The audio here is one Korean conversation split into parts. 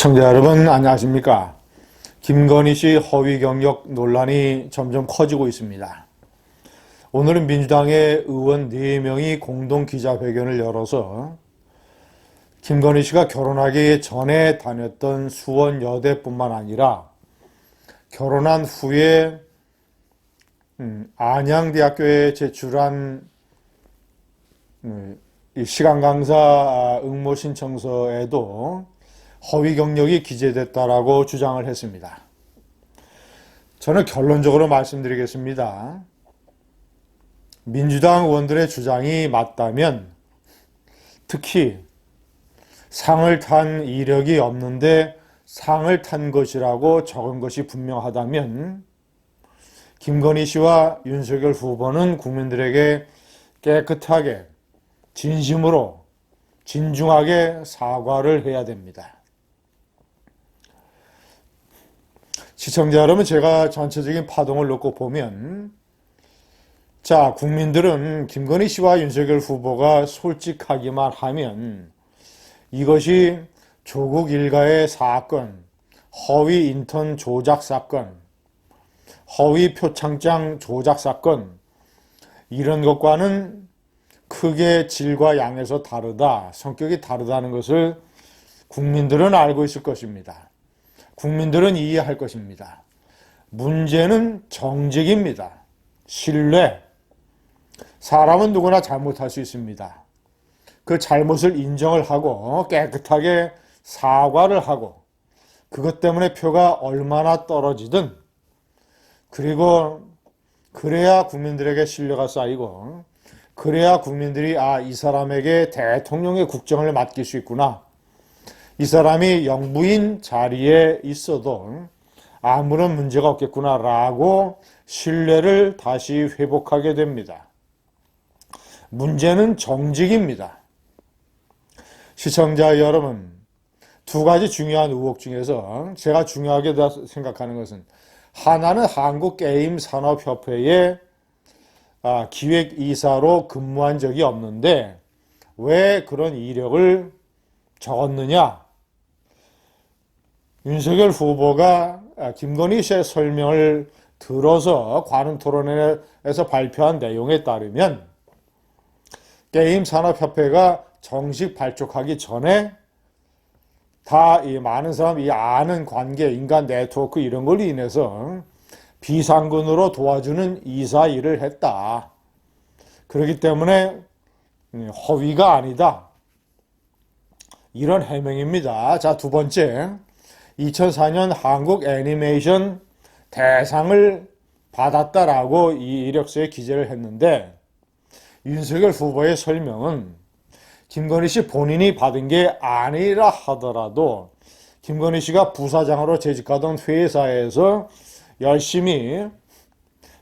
시청자 여러분 안녕하십니까? 김건희 씨 허위 경력 논란이 점점 커지고 있습니다. 오늘은 민주당의 의원 4명이 공동 기자회견을 열어서 김건희 씨가 결혼하기 전에 다녔던 수원여대뿐만 아니라 결혼한 후에 안양대학교에 제출한 이 시간 강사 응모 신청서에도 허위 경력이 기재됐다라고 주장을 했습니다. 저는 결론적으로 말씀드리겠습니다. 민주당 의원들의 주장이 맞다면, 특히 상을 탄 이력이 없는데 상을 탄 것이라고 적은 것이 분명하다면 김건희 씨와 윤석열 후보는 국민들에게 깨끗하게 진심으로 진중하게 사과를 해야 됩니다. 시청자 여러분, 제가 전체적인 파동을 놓고 보면, 자, 국민들은 김건희 씨와 윤석열 후보가 솔직하기만 하면 이것이 조국 일가의 사건, 허위 인턴 조작 사건, 허위 표창장 조작 사건, 이런 것과는 크게 질과 양에서 다르다, 성격이 다르다는 것을 국민들은 알고 있을 것입니다. 국민들은 이해할 것입니다. 문제는 정직입니다. 신뢰. 사람은 누구나 잘못할 수 있습니다. 그 잘못을 인정을 하고 깨끗하게 사과를 하고 그것 때문에 표가 얼마나 떨어지든, 그리고 그래야 국민들에게 신뢰가 쌓이고 그래야 국민들이 이 사람에게 대통령의 국정을 맡길 수 있구나, 이 사람이 영부인 자리에 있어도 아무런 문제가 없겠구나라고 신뢰를 다시 회복하게 됩니다. 문제는 정직입니다. 시청자 여러분, 두 가지 중요한 의혹 중에서 제가 중요하게 생각하는 것은, 하나는 한국게임산업협회에 기획이사로 근무한 적이 없는데 왜 그런 이력을 적었느냐. 윤석열 후보가 김건희 씨의 설명을 들어서 관훈토론회에서 발표한 내용에 따르면 게임산업협회가 정식 발족하기 전에 다 이 많은 사람이 아는 관계, 인간 네트워크 이런 걸로 인해서 비상근으로 도와주는 이사 일을 했다. 그렇기 때문에 허위가 아니다. 이런 해명입니다. 자, 두 번째, 2004년 한국 애니메이션 대상을 받았다라고 이 이력서에 기재를 했는데, 윤석열 후보의 설명은 김건희 씨 본인이 받은 게 아니라 하더라도 김건희 씨가 부사장으로 재직하던 회사에서 열심히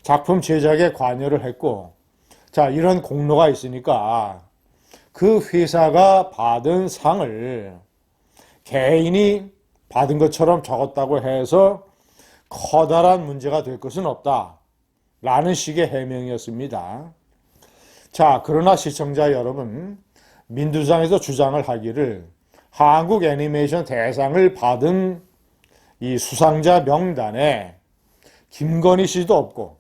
작품 제작에 관여를 했고, 자, 이런 공로가 있으니까 그 회사가 받은 상을 개인이 받은 것처럼 적었다고 해서 커다란 문제가 될 것은 없다 라는 식의 해명이었습니다. 자, 그러나 시청자 여러분, 민주당에서 주장을 하기를 한국 애니메이션 대상을 받은 이 수상자 명단에 김건희 씨도 없고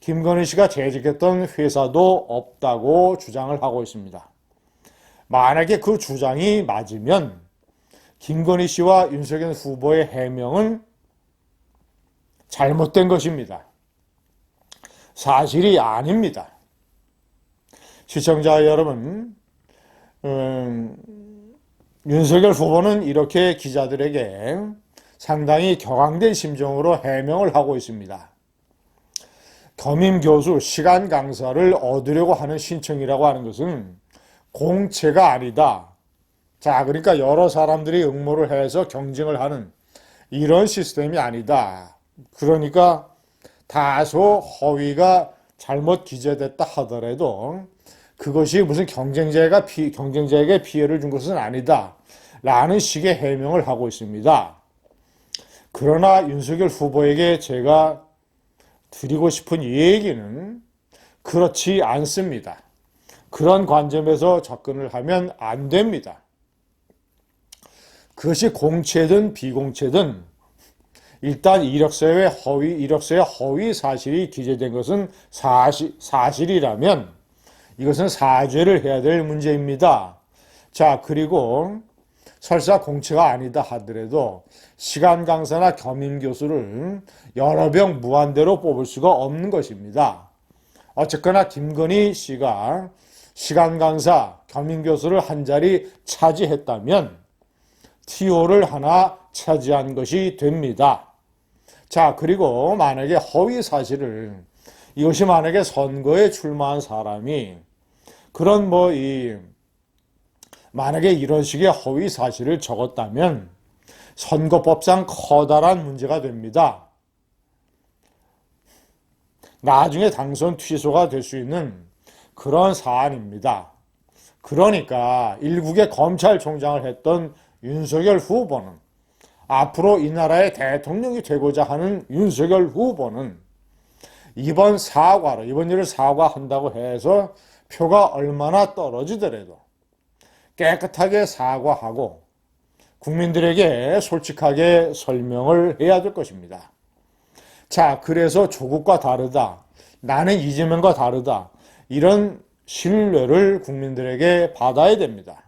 김건희 씨가 재직했던 회사도 없다고 주장을 하고 있습니다. 만약에 그 주장이 맞으면 김건희 씨와 윤석열 후보의 해명은 잘못된 것입니다. 사실이 아닙니다. 시청자 여러분, 윤석열 후보는 이렇게 기자들에게 상당히 격앙된 심정으로 해명을 하고 있습니다. 겸임 교수, 시간 강사를 얻으려고 하는 신청이라고 하는 것은 공채가 아니다. 자, 그러니까 여러 사람들이 응모를 해서 경쟁을 하는 이런 시스템이 아니다. 그러니까 다소 허위가 잘못 기재됐다 하더라도 그것이 무슨 경쟁자에게 피해를 준 것은 아니다 라는 식의 해명을 하고 있습니다. 그러나 윤석열 후보에게 제가 드리고 싶은 얘기는 그렇지 않습니다. 그런 관점에서 접근을 하면 안 됩니다. 그것이 공채든 비공채든 일단 이력서에 허위 사실이 기재된 것은 사실이라면 이것은 사죄를 해야 될 문제입니다. 자, 그리고 설사 공채가 아니다 하더라도 시간 강사나 겸임 교수를 여러 명 무한대로 뽑을 수가 없는 것입니다. 어쨌거나 김건희 씨가 시간 강사, 겸임 교수를 한 자리 차지했다면 TO를 하나 차지한 것이 됩니다. 자, 그리고 만약에 허위 사실을, 이것이 만약에 선거에 출마한 사람이 그런 만약에 이런 식의 허위 사실을 적었다면 선거법상 커다란 문제가 됩니다. 나중에 당선 취소가 될 수 있는 그런 사안입니다. 그러니까 일국의 검찰총장을 했던 윤석열 후보는, 앞으로 이 나라의 대통령이 되고자 하는 윤석열 후보는 이번 일을 사과한다고 해서 표가 얼마나 떨어지더라도 깨끗하게 사과하고 국민들에게 솔직하게 설명을 해야 될 것입니다. 자, 그래서 조국과 다르다, 나는 이재명과 다르다, 이런 신뢰를 국민들에게 받아야 됩니다.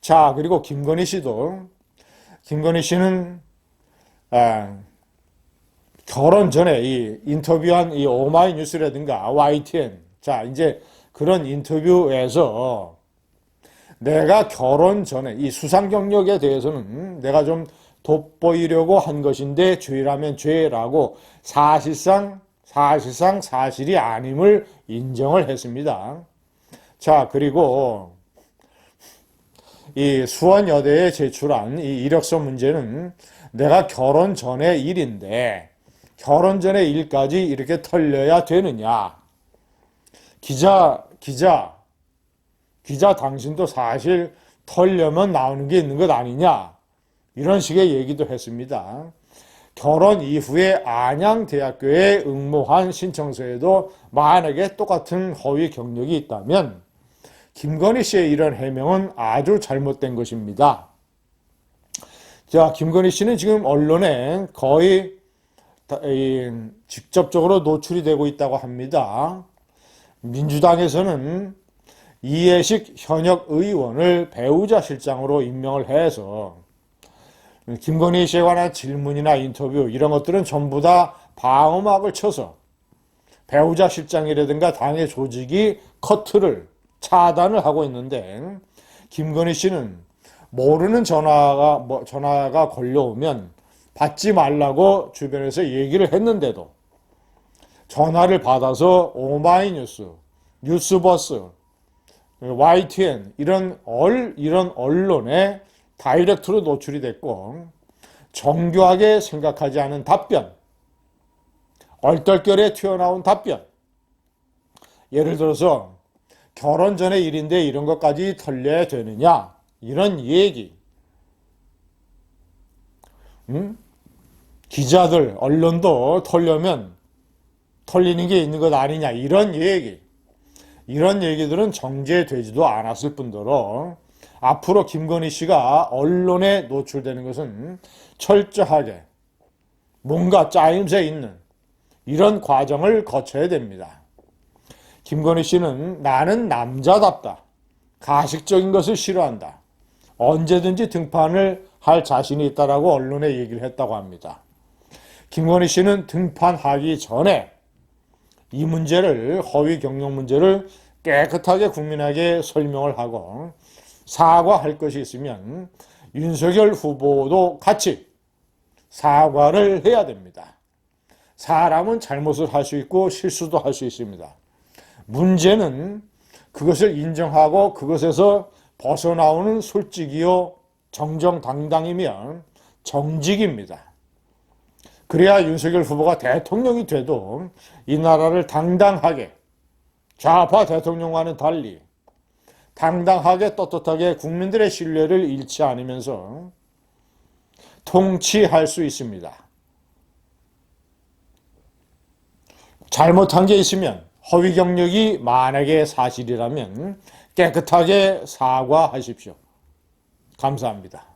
자, 그리고 김건희 씨는 결혼 전에 이 인터뷰한 이 오마이뉴스라든가 YTN, 자, 이제 그런 인터뷰에서 내가 결혼 전에 이 수상 경력에 대해서는 내가 좀 돋보이려고 한 것인데 죄라면 죄라고 사실상 사실이 아님을 인정을 했습니다. 자, 그리고 이 수원여대에 제출한 이 이력서 문제는 내가 결혼 전의 일인데 결혼 전의 일까지 이렇게 털려야 되느냐? 기자 당신도 사실 털려면 나오는 게 있는 것 아니냐? 이런 식의 얘기도 했습니다. 결혼 이후에 안양대학교에 응모한 신청서에도 만약에 똑같은 허위 경력이 있다면 김건희 씨의 이런 해명은 아주 잘못된 것입니다. 자, 김건희 씨는 지금 언론에 거의 직접적으로 노출이 되고 있다고 합니다. 민주당에서는 이해식 현역 의원을 배우자 실장으로 임명을 해서 김건희 씨에 관한 질문이나 인터뷰 이런 것들은 전부 다 방음막을 쳐서 배우자 실장이라든가 당의 조직이 차단을 하고 있는데, 김건희 씨는 모르는 전화가 걸려오면 받지 말라고 주변에서 얘기를 했는데도 전화를 받아서 오마이뉴스, 뉴스버스, YTN 이런 언론에 다이렉트로 노출이 됐고, 정교하게 생각하지 않은 답변, 얼떨결에 튀어나온 답변, 예를 들어서 결혼 전의 일인데 이런 것까지 털려야 되느냐, 이런 얘기. 기자들, 언론도 털려면 털리는 게 있는 것 아니냐, 이런 얘기. 이런 얘기들은 정제되지도 않았을 뿐더러 앞으로 김건희 씨가 언론에 노출되는 것은 철저하게 뭔가 짜임새 있는 이런 과정을 거쳐야 됩니다. 김건희 씨는 나는 남자답다, 가식적인 것을 싫어한다, 언제든지 등판을 할 자신이 있다라고 언론에 얘기를 했다고 합니다. 김건희 씨는 등판하기 전에 이 문제를, 허위 경력 문제를 깨끗하게 국민에게 설명을 하고 사과할 것이 있으면 윤석열 후보도 같이 사과를 해야 됩니다. 사람은 잘못을 할 수 있고 실수도 할 수 있습니다. 문제는 그것을 인정하고 그것에서 벗어나오는 솔직이요 정정당당이면 정직입니다. 그래야 윤석열 후보가 대통령이 돼도 이 나라를 당당하게, 좌파 대통령과는 달리 당당하게 떳떳하게 국민들의 신뢰를 잃지 않으면서 통치할 수 있습니다. 잘못한 게 있으면, 허위 경력이 만약에 사실이라면 깨끗하게 사과하십시오. 감사합니다.